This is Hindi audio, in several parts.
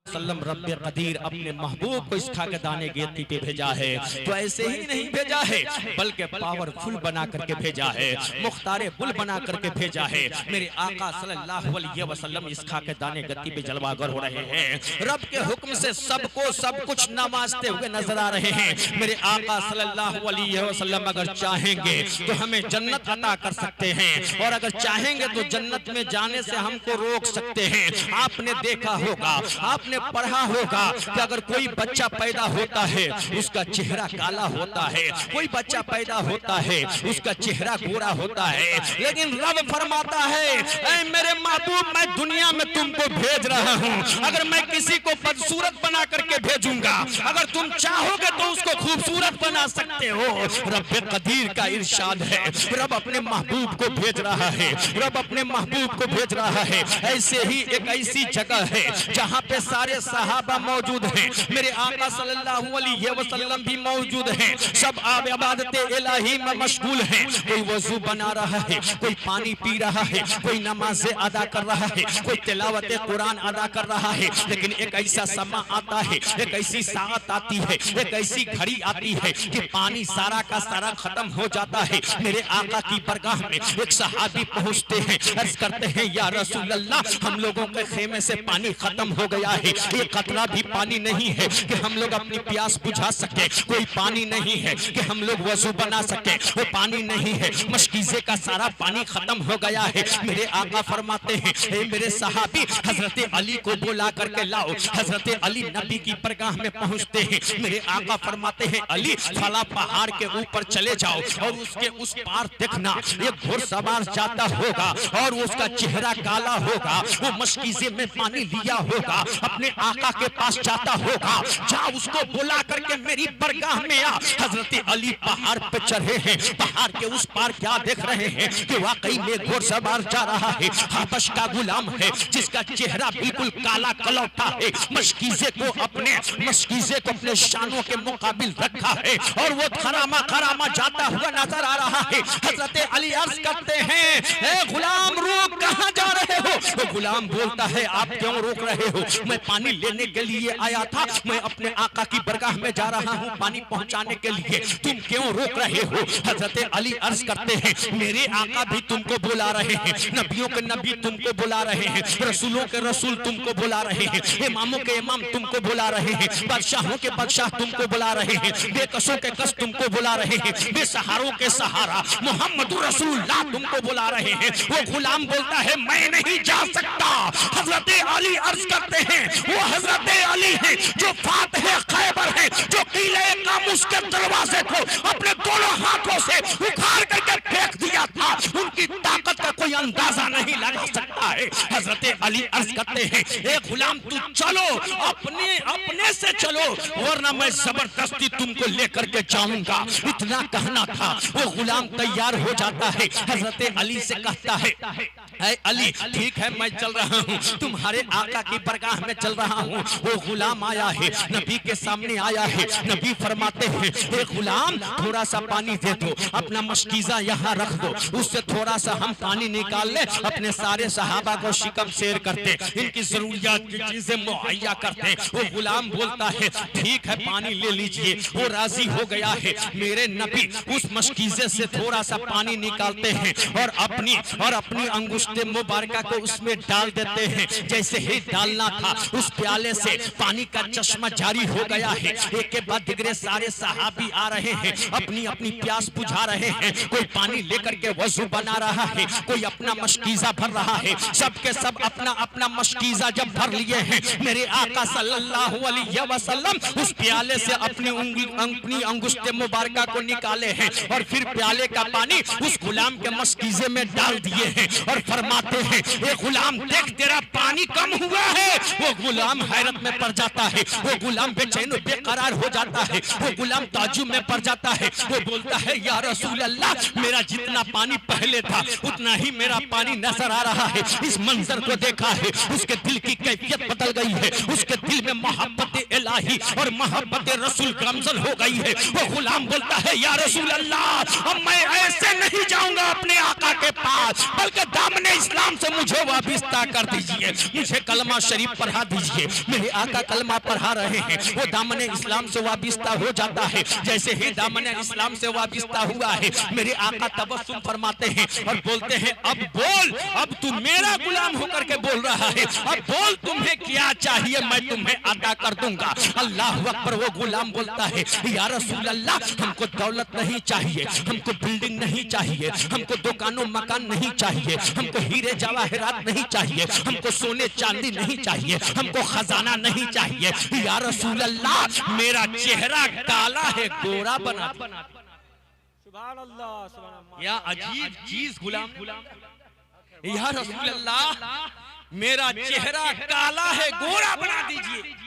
वसल्लम रब्बे कदीर अपने महबूब को इस खाके दाने गेती पे भेजा है, तो ऐसे ही नहीं भेजा है बल्कि पावरफुल बना करके भेजा है, मुख्तारे बुल बना करके भेजा है। मेरे आका सल्लल्लाहु अलैहि वसल्लम इस खाके दाने गद्दी पे जलवागर हो रहे हैं, रब के हुक्म से सबको सब कुछ नवाजते हुए नजर आ रहे हैं। मेरे आका सल्लल्लाहु अलैहि वसल्लम अगर चाहेंगे तो हमें जन्नत अता कर सकते हैं, और अगर चाहेंगे तो जन्नत में जाने से हमको रोक सकते हैं। आपने देखा होगा, आपने पढ़ा होगा कि अगर कोई बच्चा पैदा होता है उसका चेहरा काला होता है, कोई बच्चा पैदा होता है उसका चेहरा गोरा होता है, लेकिन रब फरमाता है ऐ मेरे महबूब मैं दुनिया में तुमको भेज रहा हूँ, अगर मैं किसी को बदसूरत बना करके भेजूंगा, अगर तुम चाहोगे तो उसको खूबसूरत बना सकते हो। रब कदीर का इरशाद है, रब अपने महबूब को भेज रहा है, रब अपने महबूब को भेज रहा है। ऐसे ही एक ऐसी जगह है जहाँ पे सारे सहाबा मौजूद हैं, मेरे आका सल्लल्लाहु अलैहि वसल्लम भी मौजूद हैं, सब इबादत इलाही में मशगूल हैं। कोई वजू बना रहा है, कोई पानी पी रहा है, कोई नमाज़ें अदा कर रहा है, कोई तिलावत कुरान अदा कर रहा है। लेकिन एक ऐसा समा आता है, एक ऐसी साअत आती है, एक ऐसी घड़ी आती है कि पानी सारा का सारा खत्म हो जाता है। मेरे आका की बरगाह में एक सहाबी पहुंचते हैं, अर्ज करते हैं या रसूल अल्लाह हम लोगों के खेमे से पानी खत्म हो गया है, ये कतरा भी पानी नहीं है कि हम लोग अपनी प्यास बुझा सके, कोई पानी नहीं है कि हम लोग वजू बना सके, वो पानी नहीं है, मशकीज़े का सारा पानी खत्म हो गया है। मेरे आका फरमाते हैं ए मेरे सहाबी हजरत अली को बुला करके लाओ। हजरत अली नबी की बरगाह में पहुंचते हैं, मेरे आका फरमाते हैं अली फला पहाड़ के ऊपर चले जाओ और उसके उस पार देखना एक घुड़सवार जाता होगा और उसका चेहरा काला होगा, वो मशकीज़े में पानी लिया होगा, अपने आका के पास जाता होगा, जा उसको बुला करके मेरी बरगाह में आ। हजरत अली पहाड़ पे चढ़े हैं, पहाड़ के उस पार क्या देख रहे हैं कि वाकई में घुड़सवार जा रहा है, हबश का गुलाम है जिसका चेहरा बिल्कुल काला कलौटा है, मशकीज़े को अपने शानों के मुकाबिल रखा है और वो खरामा खरामा जाता हुआ नजर आ रहा है। हजरत अली अर्ज करते हैं ए गुलाम रुक कहाँ जा रहे हो? तो गुलाम बोलता है आप क्यों रोक रहे हो? मैं पानी लेने के लिए आया था, मैं अपने आका की बरगाह में जा रहा हूँ पानी पहुँचाने के लिए, तुम क्यों रोक रहे हो? हजरत अली अर्ज करते हैं मेरे आका भी तुमको बुला रहे हैं, नबियों के नबी तुमको बुला रहे हैं, रसूलों के रसूल तुमको बुला रहे हैं, इमामों के इमाम तुमको बुला रहे हैं, बादशाहों के बादशाह तुमको बुला रहे हैं, बेकसों के कस तुमको बुला रहे हैं, बेसहारों के सहारा मोहम्मद रसूलुल्लाह तुमको बुला रहे हैं। वो गुलाम बोलता है मैं नहीं जा सकता। हजरत अली अर्ज करते हैं वो हजरत अली हैं जो फातिह खैबर हैं, जो किले कामुस के दरवाजे को अपने दोनों हाथों से उखाड़ करके फेंक दिया था, उनकी ताकत का कोई अंदाजा नहीं लगा सकता है। हजरत अली अर्ज करते हैं ए गुलाम तू चलो, अपने से चलो वरना मैं जबरदस्ती तुमको लेकर के जाऊंगा। इतना कहना था, वो गुलाम तैयार हो जाता है, हजरत अली से कहता है ऐ अली ठीक है मैं चल रहा हूँ, तुम्हारे आका की बरगाह में चल रहा हूँ। वो गुलाम आया है, नबी के सामने आया है, नबी फरमाते हैं ए गुलाम थोड़ा सा पानी दे दो, अपना मशकीज़ा यहाँ रख दो, उससे थोड़ा सा हम पानी निकाल ले, अपने सारे सहाबा को शिकम शेर करते, इनकी जरूरियात की चीजें मुहैया करते। वो गुलाम बोलता है ठीक है पानी ले लीजिए, वो राजी हो गया है। मेरे नबी उस मशकीज़े से थोड़ा सा पानी निकालते हैं और अपनी अंगुष्ठे मुबारका को उसमें डाल देते हैं। जैसे ही डालना था उस प्याले से पानी का चश्मा जारी हो गया है। एक के बाद दिगरे सारे सहाबी आ रहे हैं, अपनी अपनी प्यास बुझा रहे हैं, कोई पानी लेकर के वजू बना रहा है, कोई अपना मशकीज़ा भर रहा है, सबके सब अपना अपना मशकीज़ा जब भर लिए हैं, मेरे आका सल्लल्लाहु अलैहि वसल्लम उस प्याले से अपनी अंगुष्ठे मुबारका को निकाले हैं और फिर प्याले का पानी उस गुलाम के मशकीज़े में डाल दिए हैं और फरमाते हैं ये गुलाम देख तेरा पानी कम हुआ है। वो गुलाम हैरत में पड़ जाता है, वो गुलाम बेचैन बेकरार हो जाता है, वो गुलाम ताज्जुब में पड़ जाता है। वो बोलता है या रसूल अल्लाह मेरा जितना पानी पहले था उतना ही मेरा पानी नजर आ रहा है। इस मंजर को देखा है, उसके दिल की कैफियत बदल गई है, उसके दिल में मोहब्बत इलाही और मोहब्बत रसूल गमजन हो गई है। वो गुलाम बोलता है या रसूल अल्लाह, अब मैं ऐसे नहीं जाऊंगा अपने आका के पास, बल्कि दामने इस्लाम से मुझे वाबिस्ता कर दीजिए, मुझे कलमा शरीफ पढ़ा दीजिए। मेरे आका कलमा पढ़ा रहे हैं, वो दामने इस्लाम से वाबिस्ता हो जाता है। जैसे ही दामने इस्लाम से वाबिस्ता हुआ है, मेरे आका तबस्सुम फरमाते हैं और बोलते हैं अब बोल, अब तू मेरा गुलाम होकर के बोल रहा है, अब बोल तुम्हें क्या चाहिए, मैं तुम्हें अदा कर दूंगा। अल्लाह अकबर। वो गुलाम बोलता है या रसूल अल्लाह, हमको दौलत नहीं चाहिए, हमको बिल्डिंग नहीं चाहिए, हमको दुकानों मकान नहीं चाहिए, हमको हीरे जवाहरात नहीं चाहिए, हमको सोने चांदी नहीं चाहिए, हमको खजाना नहीं चाहिए। या रसूल अल्लाह, मेरा चेहरा काला है, गोरा बना। सुभान अल्लाह, सुभान अल्लाह। या अजीब चीज गुलाम। या रसूल अल्लाह, मेरा चेहरा काला है, गोरा बना दीजिए।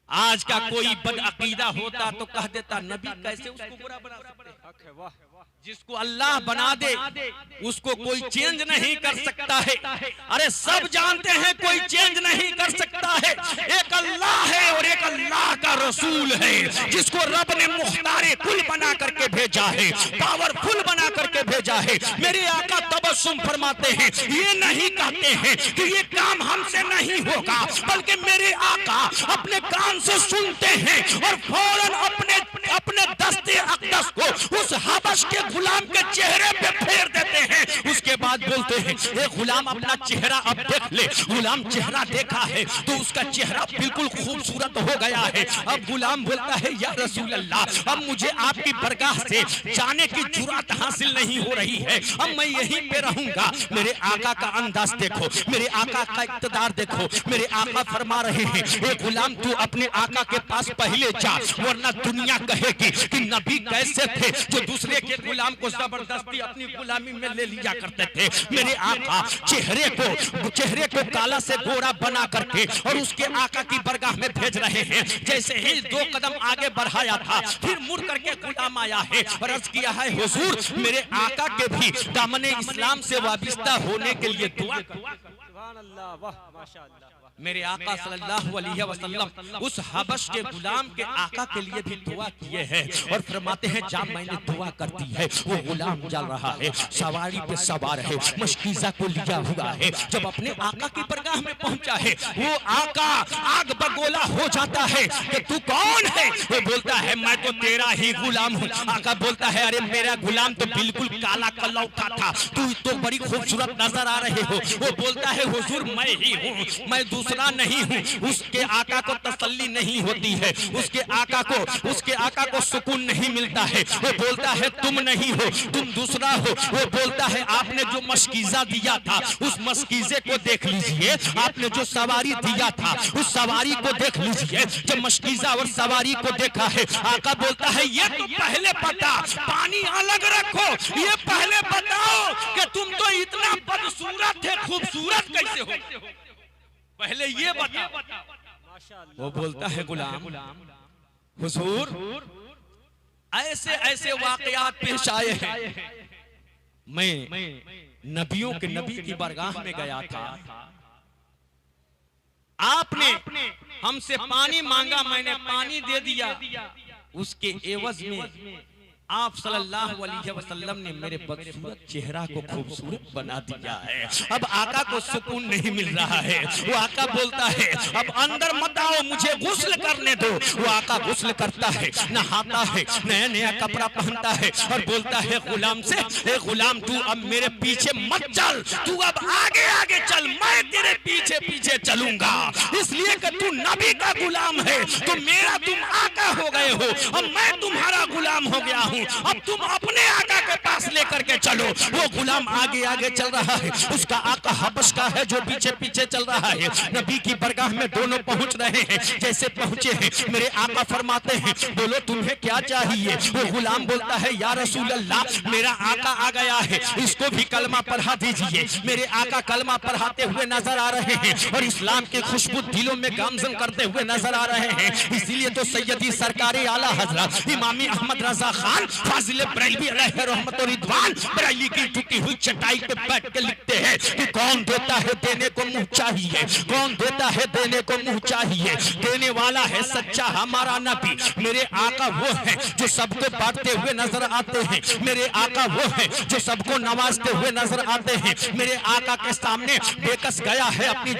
आज का कोई बदअकीदा होता तो कह देता नबी कैसे उसको गोरा बना सकते हैं। जिसको अल्लाह बना दे उसको कोई चेंज नहीं कर सकता है। अरे सब जानते हैं कोई चेंज नहीं कर सकता है। एक अल्लाह है और एक अल्लाह का रसूल है, जिसको रब ने मुख्तारे कुल बना करके भेजा है, पावरफुल बना करके भेजा है। मेरे आका तबस्सुम फरमाते हैं, ये नहीं कहते हैं कि ये काम हमसे नहीं होगा, बल्कि मेरे आका अपने कान से सुनते हैं और फौरन अपने दस्ते अक़दस को उस हबश के गुलाम के चेहरे पे फेर देते हैं। उसके बाद बोलते हैं ए गुलाम अपना चेहरा अब देख ले। गुलाम चेहरा देखा है तो उसका चेहरा बिल्कुल खूबसूरत हो गया है। अब गुलाम बोलता है या रसूल अल्लाह, अब मुझे आपकी बरगाह से जाने की जुर्अत हासिल नहीं हो रही है, अब मैं यहीं पे रहूंगा। मेरे आका का अंदाज देखो, मेरे आका का इक़्तिदार देखो। मेरे आका फरमा रहे हैं ए गुलाम तू अपने आका के पास पहले जा, वरना दुनिया कहेगी कि नबी कैसे थे जो दूसरे के गुलाम को जबरदस्ती अपनी गुलामी में ले लिया करते थे। मेरे आका चेहरे को काला से गोरा बना करके और उसके आका की बरगाह में भेज रहे हैं। जैसे ही 2 कदम आगे बढ़ाया था, फिर मुड़ करके गुलाम आया है और अर्ज किया है हुजूर मेरे आका के भी दामने इस्लाम से वाबिस्ता होने के लिए दुआ करो। सुभान अल्लाह, वाह माशाअल्लाह। मेरे आका सल्लल्लाहु अलैहि वसल्लम उस हबश के गुलाम के आका के लिए भी दुआ किए हैं और फरमाते हैं जब मैंने दुआ कर दी है, वो गुलाम चल रहा है, सवारी पे सवार है, मशकीज़ा को लिया हुआ है। जब अपने आका की बरगाह में पहुंचा है, वो आका आग बगोला हो जाता है कि तू कौन है? वो बोलता है मैं तो तेरा ही गुलाम हूँ। आका बोलता है अरे मेरा गुलाम तो बिल्कुल काला कलौटा था, तू तो बड़ी खूबसूरत नजर आ रहे हो। वो बोलता है हुजूर मैं ही हूँ, मैं दूसरा नहीं हूँ। उसके आका को तसल्ली नहीं होती है, उसके आका को सुकून नहीं मिलता है। वो बोलता है तुम नहीं हो, तुम दूसरा हो। वो बोलता है आपने जो मशकीज़ा दिया था उस मशकीज़े को देख लीजिए, आपने जो सवारी दिया था उस सवारी को देख लीजिए। जब मशकीज़ा और सवारी को देखा है, आका बोलता है ये तो पहले बता, पानी अलग रखो, ये पहले बताओ कि तुम तो इतना बदसूरत थे, खूबसूरत कैसे हो, पहले ये बता। वो बोलता है गुलाम हुजूर ऐसे ऐसे वाकयात पेश आए हैं, मैं नबियों के नबी की बरगाह में गया था, आपने हमसे पानी मांगा, मैंने पानी दे दिया, उसके एवज में आप सल्लल्लाहु अलैहि वसल्लम ने मेरे बदसूरत चेहरा को खूबसूरत बना दिया है। अब आका को सुकून नहीं मिल रहा है। वो आका बोलता है अब अंदर मत आओ, मुझे गुस्ल करने दो। वो आका गुस्ल करता है, नहाता है, नया नया कपड़ा पहनता है और बोलता है गुलाम से ए गुलाम तू अब मेरे पीछे मत चल, तू अब आगे आगे चल, मैं तेरे पीछे पीछे चलूंगा, इसलिए कि तू नबी का गुलाम है, तो मेरा तुम आका हो गए हो, अब मैं तुम्हारा गुलाम हो गया हूँ, अब तुम अपने आका के पास लेकर के चलो। वो गुलाम आगे आगे चल रहा है, उसका आका हबश का है जो पीछे पीछे चल रहा है। नबी की बरगाह में दोनों पहुंच रहे हैं। जैसे पहुंचे हैं मेरे आका फरमाते हैं बोलो तुम्हें क्या चाहिए? वो गुलाम बोलता है या रसूल अल्लाह मेरा आका आ गया है, इसको भी कलमा पढ़ा दीजिए। मेरे आका कलमा पढ़ाते हुए नजर आ रहे हैं और इस्लाम की खुशबू दिलों में गामजन करते हुए नजर आ रहे हैं। इसीलिए तो सैयदी सरकारी आला हजरत इमामी अहमद रजा खान फाजिल बरेलवी अलैहि रहमतुल्लाह रहमत और रिदवान बरेली की टूटी हुई चटाई पे बैठ के लिखते हैं कि कौन देता है देने को मुंह चाहिए, कौन देता है देने को मुंह चाहिए। देने वाला है सच्चा हमारा नबी। मेरे आका वो है जो सबको बांटते हुए नजर आते हैं। मेरे आका वो है जो सबको नवाजते हुए नजर आते हैं। मेरे आका के सामने बेकस गया है, अपनी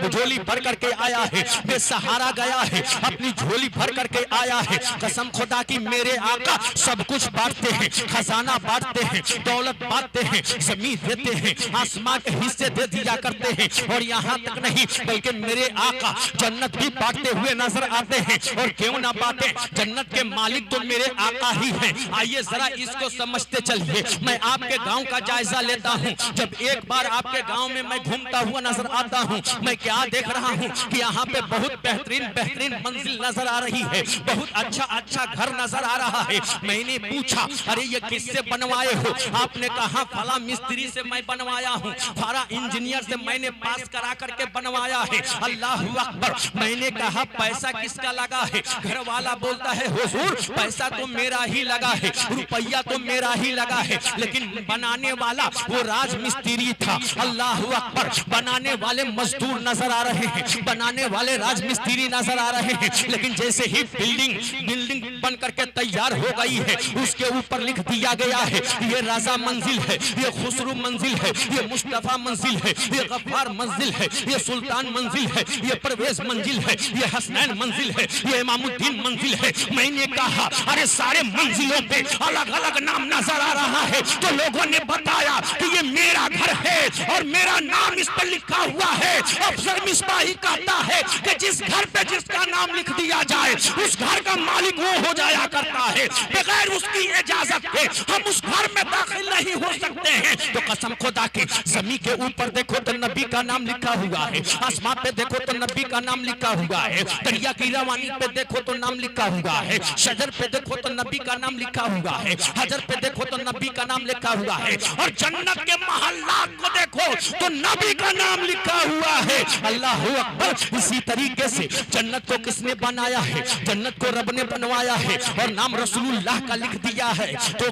झोली भर करके आया है। बेसहारा गया है, अपनी झोली भर करके आया है। कसम खुदा की मेरे आका सब कुछ बांटते हैं, खजाना बांटते हैं, दौलत बांटते हैं, जमीन देते हैं, आसमान के हिस्से दे दिया करते हैं। और यहाँ तक नहीं बल्कि मेरे आका जन्नत भी बांटते हुए नजर आते हैं। और क्यों ना बांटे, जन्नत के मालिक तो मेरे आका ही हैं। आइए जरा इसको समझते चलिए। मैं आपके गांव का जायजा लेता हूं। जब एक बार आपके गांव में मैं घूमता हुआ नजर आता हूं, मैं क्या देख रहा हूं कि यहाँ पे बहुत बेहतरीन मंजिल नजर आ रही है, बहुत अच्छा घर नजर आ रहा है। मैंने पूछा अरे ये किससे बनवाए हो? आपने कहा फला मिस्त्री से मैं बनवाया हूँ, फला इंजीनियर से मैंने पास करा करके बनवाया है। अल्लाह अकबर। मैंने कहा पैसा किसका लगा है? घर वाला बोलता है हुजूर पैसा तो मेरा ही लगा है, रुपया तो मेरा ही लगा है, लेकिन बनाने वाला वो राज मिस्त्री था। अल्लाह अकबर। बनाने वाले मजदूर नजर आ रहे हैं, बनाने वाले राज मिस्त्री नजर आ रहे हैं, लेकिन जैसे ही बिल्डिंग बन करके तैयार हो गई है, उसके ऊपर लिख दिया गया है ये राजा मंजिल है, ये खुसरू मंजिल है, ये मुस्तफा मंजिल है, ये गफ्फार मंजिल है, ये सुल्तान मंजिल है, ये परवेज मंजिल है, ये हसनैन मंजिल है, ये इमामुद्दीन मंजिल है। मैंने कहा अरे सारे मंजिलों पे अलग अलग नाम नजर आ रहा है। तो लोगों ने बताया कि ये मेरा घर है और मेरा नाम इस पर लिखा हुआ है। अफसर मिसबाही कहता है कि जिस घर पे जिसका नाम लिख दिया जाए उस घर का मालिक वो हो जाया करता है। बगैर उसकी इजाजत के हम उस घर में दाखिल नहीं हो सकते हैं। तो कसम खुदा की जमीन के ऊपर देखो तो नबी का नाम लिखा हुआ है, आसमान पे देखो तो नबी का नाम लिखा हुआ है, दरिया की रवानी पे देखो तो नाम लिखा हुआ है, शजर पे देखो तो नबी का नाम लिखा हुआ है, हजर पे देखो तो नबी का नाम लिखा हुआ है, और जन्नत के महल्लात को देखो तो नबी का नाम लिखा हुआ है। अल्लाह अकबर। इसी तरीके से जन्नत को किसने बनाया है? जन्नत को रब ने बनवाया है और नाम रसूलुल्लाह का लिख दिया है। तो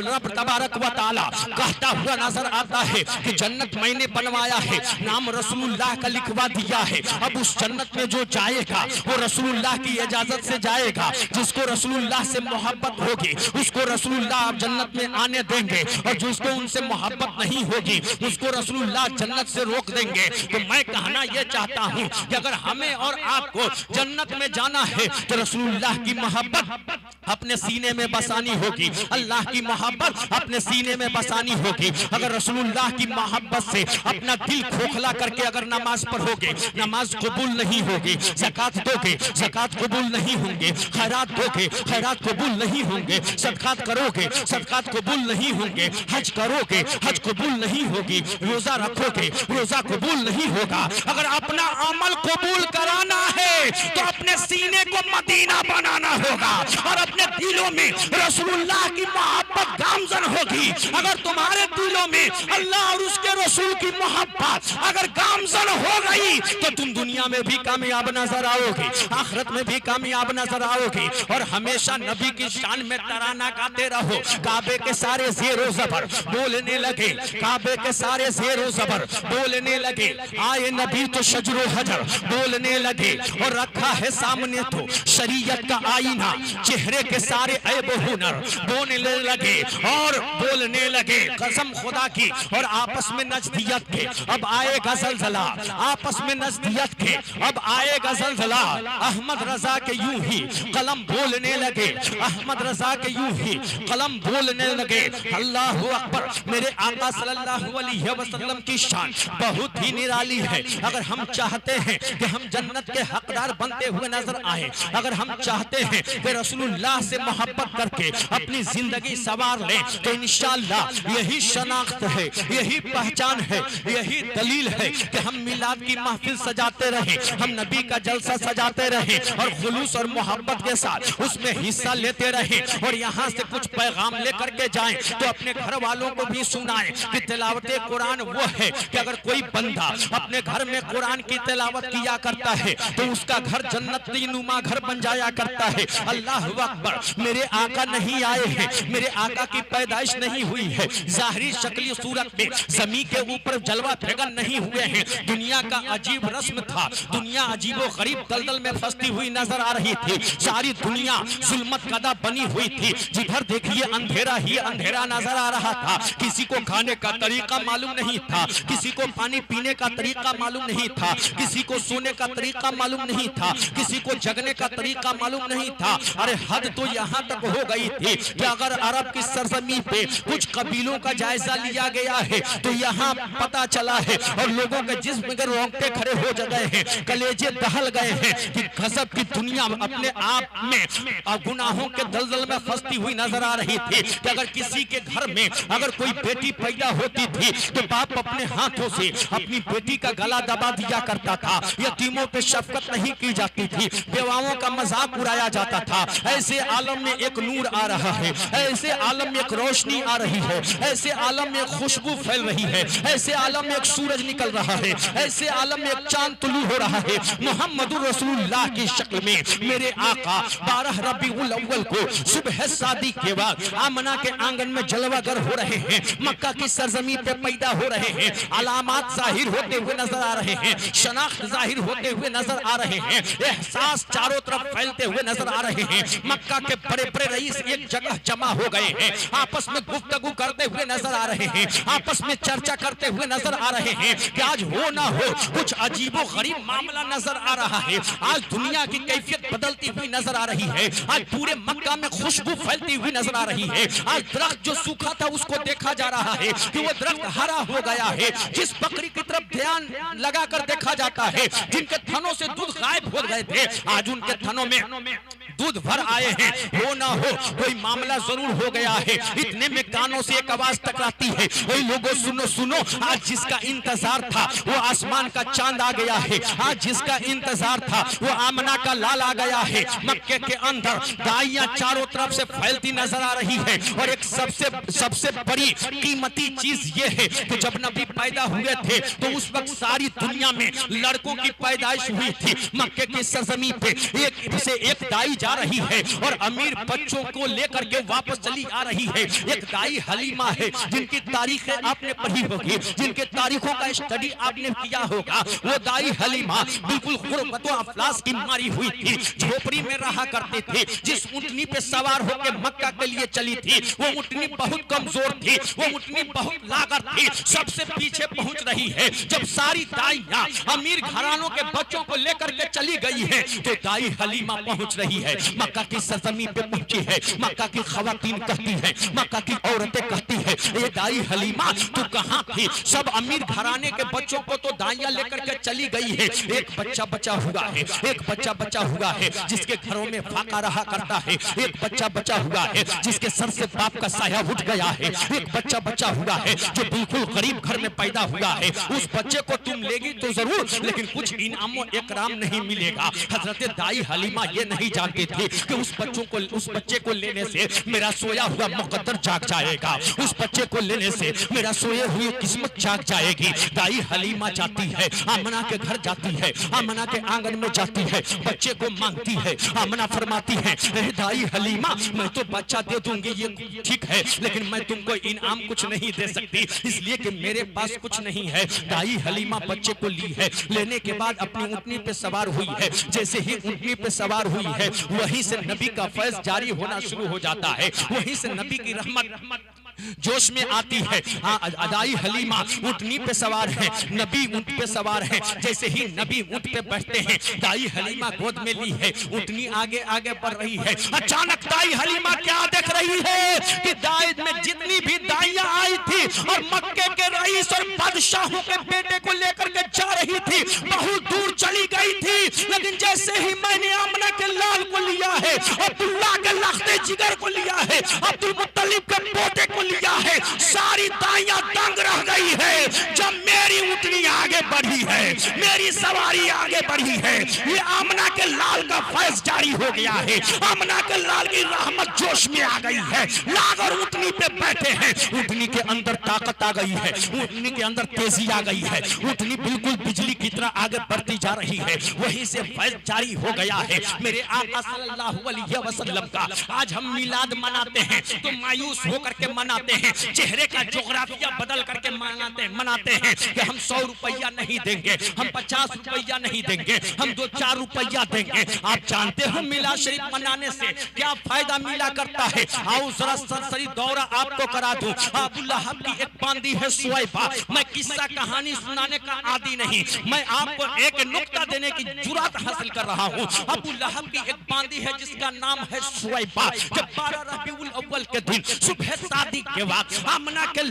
रब तबारक व तआला कहता हुआ नजर आता है कि जन्नत मैंने बनवाया है, नाम रसूलुल्लाह का लिखवा दिया है। अब उस जन्नत में जो जाएगा वो रसूलुल्लाह की इजाजत से जाएगा। जिसको रसूलुल्लाह से मोहब्बत होगी उसको रसूलुल्लाह जन्नत में आने देंगे, और जिसको उनसे मोहब्बत नहीं होगी उसको रसूलुल्लाह जन्नत से रोक देंगे। तो मैं कहना यह चाहता हूँ कि अगर हमें और आपको जन्नत में जाना है तो रसूलुल्लाह की मोहब्बत अपने सीने में बसानी होगी, अल्लाह की मोहब्बत अपने सीने में बसानी होगी। अगर रसूलुल्लाह की मोहब्बत से अपना दिल खोखला करके अगर नमाज पढ़ोगे नमाज कबूल नहीं होगी, ज़कात दोगे ज़कात कबूल नहीं होंगे, खैरात दोगे खैरात कबूल नहीं होंगे, सदकात करोगे सदकात कबूल नहीं होंगे, हज करोगे हज कबूल नहीं होगी, रोजा रखोगे रोजा कबूल नहीं होगा। अगर अपना अमल कबूल कराना है तो अपने सीने को मदीना बनाना होगा और अपने दिलों में रसूलुल्लाह की मोहब्बत गामजन होगी। अगर तुम्हारे दिलों में अल्लाह और उसके रसूल की मोहब्बत अगर गामजन हो गई तो तुम दुनिया में भी कामयाब नजर आओगे, आखिरत में भी कामयाब नजर आओगे। और हमेशा नबी की शान में तराना गाते रहो। काबे के सारे ज़ेरो ज़बर बोलने लगे, काबे के सारे ज़ेरो ज़बर बोलने लगे, आए नबी तो शजरो हजर बोलने लगे, और रखा है सामने तो शरीयत का आईना, चेहरे के सारे ऐब हुनर बोलने लगे और बोलने लगे कसम खुदा की। और आपस में नजदियत के अब आएगा ज़लज़ला, आपस में नजदियत के अब आएगा ज़लज़ला। अहमद रजा के यूं ही कलम बोलने लगे, अहमद रजा के यूं ही कलम बोलने लगे। अल्लाह अकबर। मेरे आका सल्लल्लाहु अलैहि वसल्लम की शान बहुत ही निराली है। अगर हम चाहते हैं कि हम जन्नत के हकदार बनते हुए नजर आए, अगर हम चाहते हैं कि रसूलुल्लाह से मोहब्बत करके अपनी जिंदगी संवार लें, तो इंशाअल्लाह यही शनाख्त है, यही पहचान है, यही दलील है कि हम मिलाद की महफिल सजाते रहें, हम नबी का जलसा सजाते रहें और खुलूस और मोहब्बत के साथ उसमें हिस्सा लेते रहें। और यहाँ से कुछ पैगाम लेकर के जाएं तो अपने घर वालों को भी सुनाएं कि तिलावत कुरान वो है कि अगर कोई बंदा अपने घर में कुरान की तिलावत किया करता है तो उसका घर जन्नती नुमा घर बन जाया करता है। अल्लाह अकबर। मेरे आका नहीं आए हैं, मेरे आका की पैदाइश नहीं हुई है, जाहिरी शक्ली सूरत में जमीन के ऊपर जलवा फिगर नहीं हुए हैं। दुनिया का अजीब रस्म था, दुनिया अजीबो गरीब दलदल में फंसती हुई नजर आ रही थी। सारी दुनिया जुल्मत कदा बनी हुई थी, जिधर देखिए अंधेरा ही अंधेरा नजर आ रहा था। किसी को खाने का तरीका मालूम नहीं था, किसी को पानी पीने का तरीका मालूम नहीं था, किसी को सोने का तरीका मालूम नहीं था, किसी को जगने का तरीका मालूम नहीं था। अरे हद तो यहाँ तक हो गई थी कि अगर अरब की सरजमी पे कुछ कबीलों का जायजा लिया गया है तो यहाँ पता चला है और लोगों के जिस्म के रोंगटे खड़े हो गए हैं, कलेजे दहल गए हैं कि गजब की दुनिया अपने आप में गुनाहों के दलदल में फंसती हुई नजर आ रही थी। कि अगर किसी के घर में अगर कोई बेटी पैदा होती थी तो बाप अपने हाथों से अपनी बेटी का गला दबा दिया करता था, यतीमों पे शफकत नहीं की जाती थी, बेवाओं का मजाक उड़ाया जाता था। ऐसे आलम में एक नूर आ रहा है, ऐसे आलम में एक रोशनी आ रही है, ऐसे आलम में एक खुशबू फैल रही है, ऐसे आलम में एक सूरज निकल रहा है, ऐसे आलम में एक चांद तुलू हो रहा है। मोहम्मदुर रसूलुल्लाह की शक्ल में मेरे आका 12 रबीउल अव्वल को सुबह शादी के बाद आमना के आंगन में जलवागर हो रहे हैं, मक्का की सरजमी पे पैदा हो रहे हैं, अलामात जाहिर होते हुए नजर आ रहे हैं, शनाख्त जाहिर होते हुए नजर आ रहे हैं, एहसास चारों तरफ फैलते हुए नजर आ रहे हैं। मक्का के बड़े बड़े रईस एक जगह जमा हो गए हैं, आपस में गुफ्तगू करते हुए नजर आ रहे हैं, आपस में चर्चा करते हुए नजर आ रहे हैं कि आज हो ना हो कुछ अजीबो गरीब मामला नजर आ रहा है। आज दुनिया की कैफियत बदलती हुई नजर आ रही है, आज पूरे मक्का में खुशबू फैलती हुई नजर आ रही है। आज दरख्त जो सूखा था उसको देखा जा रहा है कि वो दरख्त हरा हो गया है। जिस बकरी की तरफ ध्यान लगाकर देखा जाता है, जिनके थनों से दूध गायब हो गए थे, आज उनके थनों में दूध भर आए हैं। हो ना हो कोई मामला जरूर हो गया है। इतने में कानों से एक आवाज टकराती है, वही लोगों सुनो सुनो, आज जिसका इंतजार था वो आसमान का चांद आ गया है, आज जिसका इंतजार था वो आमना का लाल आ गया है। मक्के के अंदर गायें चारों तरफ से फैलती नजर आ रही है और एक सबसे बड़ी कीमती चीज ये है कि जब नबी पैदा हुए थे तो उस वक्त सारी दुनिया में लड़कों की पैदाइश हुई थी। मक्के की सरजमी पे एक से एक दाई जा रही है और अमीर बच्चों को लेकर के वापस चली आ रही है। एक दाई हलीमा है जिनकी तारीखें आपने पढ़ी होगी, जिनके तारीखों का स्टडी आपने किया होगा। वो दाई हलीमा बिल्कुल गुर्बत व अफलास की मारी हुई थी, झोपड़ी में रहा करती थी। जिस ऊंटनी पे सवार होकर मक्का के लिए चली थी वो ऊंटनी बहुत कमजोर थी, वो ऊंटनी बहुत लागत थी, सबसे पीछे पहुंच रही है। जब सारी दाइयां अमीर घरानों के बच्चों को लेकर के चली गई है तो दाई हलीमा पहुंच रही है, मक्का की सरजमी पे पहुंची है। मक्का की खवातीन कहती है, मक्का की औरतें कहती है, ये दाई हलीमा तू कहां थी? सब अमीर घराने के बच्चों को तो दाइयां लेकर के चली गई है, एक बच्चा बचा हुआ है, एक बच्चा बचा हुआ है जिसके घरों में फाका रहा करता है, एक बच्चा बचा हुआ है जिसके सर से बाप का साया उठ गया है, एक बच्चा बचा हुआ है जो बिल्कुल गरीब घर में पैदा हुआ है। उस बच्चे को तुम लेगी तो जरूर, लेकिन कुछ इनामो इकराम नहीं मिलेगा। हजरत दाई हलीमा ये नहीं जानती थी कि उस बच्चे को लेने से मेरा सोया हुआ मुकद्दर जाग जाएगा, उस बच्चे को लेने से मेरा सोए हुए किस्मत जाग जाएगी। दाई हलीमा जाती है, आमना के घर जाती है, आमना के आंगन में जाती है, बच्चे को मांगती है। आमना फरमाती है, दाई हलीमा मैं तो बच्चा दे दूंगी ये ठीक है, लेकिन मैं तुमको इनाम कुछ नहीं दे सकती, इसलिए कि मेरे पास कुछ नहीं है। दाई हलीमा बच्चे को ली है, लेने के बाद अपनी ऊंटनी पे सवार हुई है। जैसे ही ऊंटनी पे सवार हुई है वहीं से नबी का फैज जारी होना शुरू हो जाता है, वहीं से नबी की रहमत जोश में आती है। दाई हलीमा ऊंटनी पे सवार है, नबी ऊंट पे सवार है। जैसे ही नबी ऊंट पे बैठते हैं दाई हलीमा गोद में ली है, ऊंटनी आगे आगे बढ़ रही है। अचानक दाई हलीमा क्या देख रही है कि दाई में जितनी भी दाइयां आई थी और मक्के के रईस और बादशाहों के बेटे को लेकर के जा रही थी, बहुत दूर चली गई थी। लेकिन जैसे ही मैंने आमना के लाल को लिया है, अब्दुल्ला के लख्ते जिगर को लिया है, अब्दुल मुत्तलिब के पोते को लिया है, सारी दाइयां दंग रह गई है। जब मेरी ऊंटनी आगे बढ़ी है, मेरी सवारी आगे बढ़ी है, ये आमना के लाल का फैज जारी हो गया है। आमना के लाल की रहमत जोश में आ गई है। लाग और ऊँटनी पे बैठे हैं। ऊँटनी के अंदर ताकत आ गई है, ऊँटनी के अंदर तेजी आ गई है। ऊँटनी बिल्कुल बिजली की तरह आगे बढ़ती जा रही है। वहीं से फैज जारी हो गया है मेरे आका सल्लल्लाहु अलैहि वसल्लम का। आज हम मिलाद मनाते हैं तो मायूस होकर के मनाते हैं, चेहरे का जोग्राफिया बदल करके मनाते हैं कि हम 100 रुपया नहीं देंगे, हम 50 रुपया नहीं देंगे, हम 2-4 रुपया देंगे। आप जानते हो मिलाद शरीफ मनाने से क्या फायदा मिला करता है? आओ जरा सरसरी दौरा आपको करा दूं। अबू लहब की एक बांदी है सुवैबा। मैं किस्सा कहानी सुनाने का आदी नहीं, मैं आपको एक नुक्ता देने की जुर्रत हासिल कर रहा हूँ। अबू लहब की एक बांदी है जिसका नाम है सुवैबा। जब 12 रबीउल अव्वल के दिन सुबह शादी के वक्त आमना के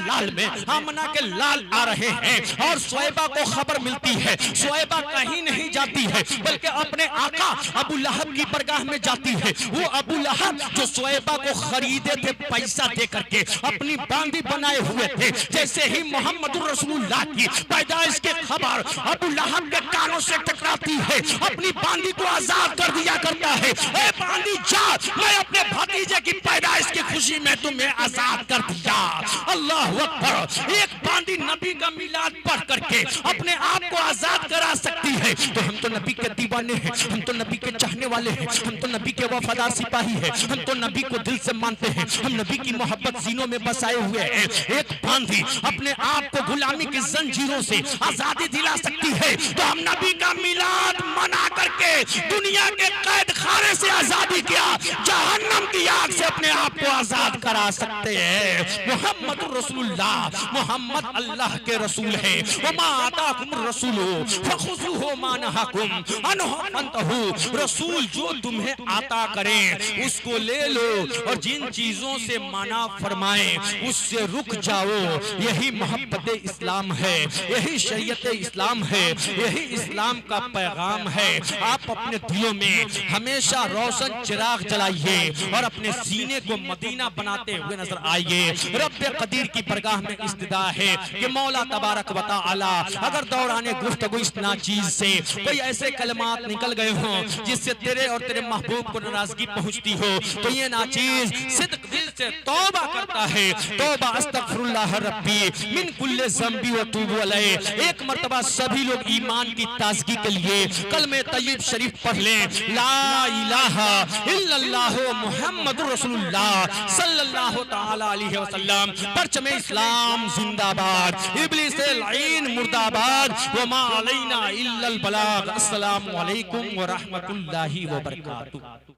लाल आ रहे हैं और सुवैबा को खबर मिलती है। सुवैबा कहीं नहीं जाती है बल्कि अपने आका अबू लहब की बरगाह में जाती है। वो अबू लहब जो सुवैबा को खरीदे थे पैसा दे करके, अपनी बांदी बनाए हुए थे। जैसे ही मोहम्मद रसूलुल्लाह की पैदाइश के खबर अबू लहब के कानों से टकराती है, अपनी बांदी को आजाद कर दिया करता है। ए बांदी जा, मैं अपने भतीजे की पैदाइश की खुशी में तुम्हें आजाद कर दिया। अल्लाह अकबर। एक बांदी नबी का मिलाद पढ़ करके अपने आप को आजाद करा सकती है तो हम तो नबी के दीवाने हैं, हम तो नबी के चाहने वाले हैं, हम तो नबी के वफादार सिपाही हैं, हम तो नबी को दिल से मानते हैं, हम नबी की मोहब्बत सीनों में बसाए हुए हैं। एक बांदी अपने आप को गुलामी की जंजीरों से आजादी दिला सकती है तो हम नबी का मिलाद मना करके दुनिया के कैद खाने से आजादी किया, जहन्नम की आग से अपने आप को आजाद करा सकते हैं। मोहम्मद रसूलुल्लाह, मोहम्मद अल्लाह के रसूल है। वमा आताकुम रसूलु फखुजुहु मा नहाकुम अन्हु फंतहु। रसूल जो तुम्हें आता करे उसको ले लो और जिन चीजों से मना फरमाए उससे रुक जाओ। यही मोहब्बत इस्लाम है, यही शरीयत इस्लाम है, यही इस्लाम का पैगाम है। आप अपने दिलों में हमेशा रोशन चिराग जलाइए और अपने सीने को मदीना बनाते हुए नजर आइए। रब्बे कदीर की बरगाह में इस्तदा है कि मौला तबारक व तआला अगर दौराने गुफ्तगू इस नाचीज से कोई ऐसे कलमात निकल गए हों जिससे तेरे और तेरे महबूब को नाराजगी पहुंचती हो तो ये नाचीज सिद्क दिल से तौबा करता है। तौबा अस्तगफिरुल्लाह रब्बी मिन कुल्ले ज़ंबी व तूबु अलैह। एक मर्तबा सभी लोग ईमान की ताजगी के लिए कलमे तय्यब शरीफ पढ़ लें, ला इलाहा इल्लल्लाह मुहम्मदुर रसूलुल्लाह सल्लल्लाहु तआला अलैहि वसल्लम। परचमे इस्लाम जिंदाबाद, इब्लिस लईन मुर्दाबाद, व मा अलैना इल्लल बलाग। अस्सलामु अलैकुम व रहमतुल्लाहि व बरकातुहू।